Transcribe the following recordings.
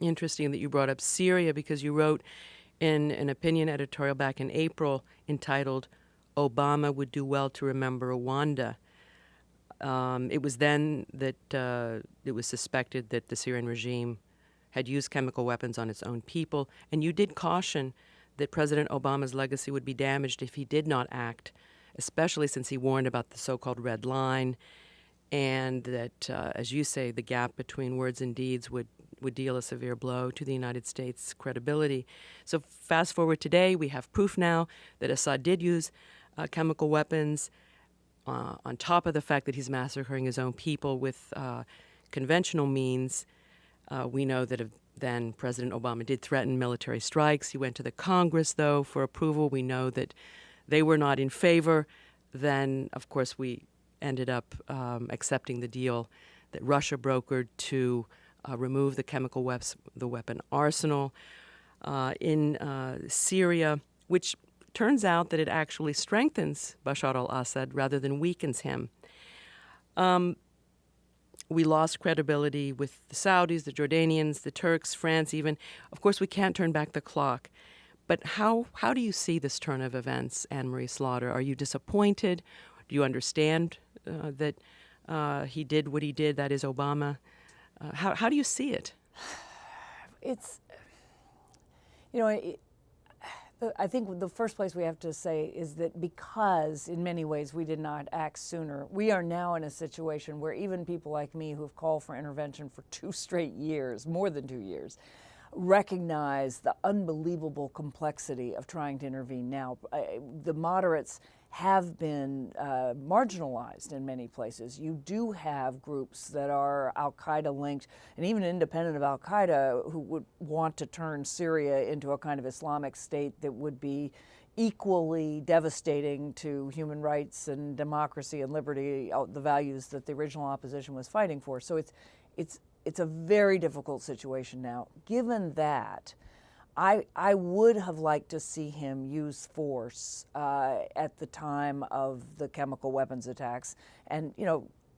interesting that you brought up Syria, because you wrote in an opinion editorial back in April entitled, "Obama would do well to remember Rwanda." It was then that it was suspected that the Syrian regime had used chemical weapons on its own people, and you did caution that President Obama's legacy would be damaged if he did not act, especially since he warned about the so-called red line, and that, as you say, the gap between words and deeds would deal a severe blow to the United States' credibility. So fast forward today, we have proof now that Assad did use chemical weapons, on top of the fact that he's massacring his own people with conventional means. We know that then President Obama did threaten military strikes. He went to the Congress, though, for approval. We know that they were not in favor. Then, of course, we ended up accepting the deal that Russia brokered to remove the chemical the weapon arsenal in Syria, which turns out that it actually strengthens Bashar al-Assad rather than weakens him. We lost credibility with the Saudis, the Jordanians, the Turks, France even. Of course, we can't turn back the clock. But how do you see this turn of events, Anne-Marie Slaughter? Are you disappointed? Do you understand that he did what he did, that is Obama? How do you see it? It's, I think the first place we have to say is that because, in many ways, we did not act sooner, we are now in a situation where even people like me who have called for intervention for 2 straight years, more than 2 years, recognize the unbelievable complexity of trying to intervene now. The moderates have been marginalized in many places. You do have groups that are al-Qaeda linked, and even independent of al-Qaeda, who would want to turn Syria into a kind of Islamic state that would be equally devastating to human rights and democracy and liberty, the values that the original opposition was fighting for. So it's a very difficult situation now. Given that, I would have liked to see him use force at the time of the chemical weapons attacks. And,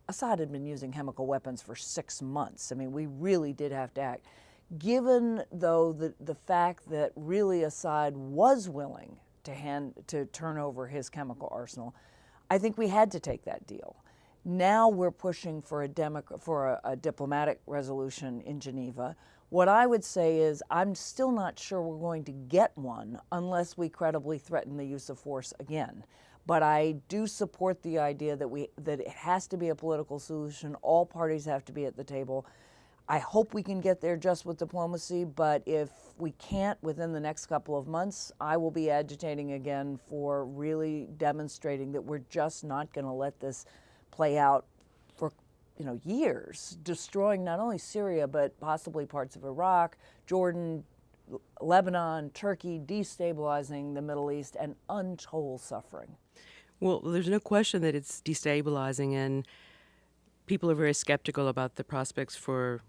Assad had been using chemical weapons for 6 months. I mean, we really did have to act. Given, though, the fact that really Assad was willing to turn over his chemical arsenal, I think we had to take that deal. Now we're pushing for a diplomatic resolution in Geneva. What I would say is I'm still not sure we're going to get one unless we credibly threaten the use of force again. But I do support the idea that it has to be a political solution. All parties have to be at the table. I hope we can get there just with diplomacy, but if we can't within the next couple of months, I will be agitating again for really demonstrating that we're just not going to let this play out for years, destroying not only Syria, but possibly parts of Iraq, Jordan, Lebanon, Turkey, destabilizing the Middle East, and untold suffering. Well, there's no question that it's destabilizing, and people are very skeptical about the prospects for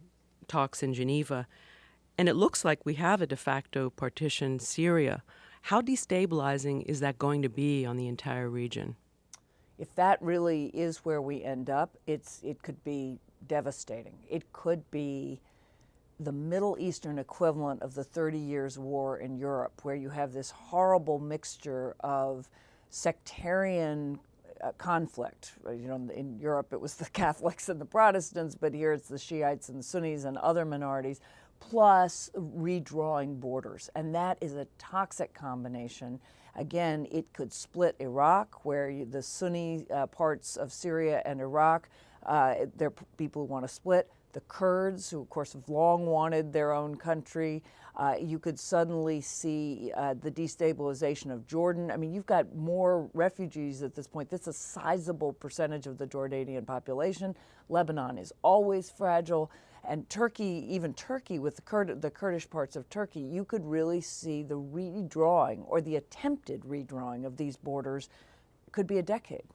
talks in Geneva. And it looks like we have a de facto partition Syria. How destabilizing is that going to be on the entire region? If that really is where we end up, it could be devastating. It could be the Middle Eastern equivalent of the 30 Years' War in Europe, where you have this horrible mixture of sectarian conflict. In Europe it was the Catholics and the Protestants, but here it's the Shiites and the Sunnis and other minorities, plus redrawing borders. And that is a toxic combination. Again, it could split Iraq, where the Sunni parts of Syria and Iraq, there are people who want to split. The Kurds, who of course have long wanted their own country. You could suddenly see the destabilization of Jordan. I mean, you've got more refugees at this point. That's a sizable percentage of the Jordanian population. Lebanon is always fragile. And Turkey, even Turkey with the Kurdish parts of Turkey, you could really see the redrawing or the attempted redrawing of these borders could be a decade.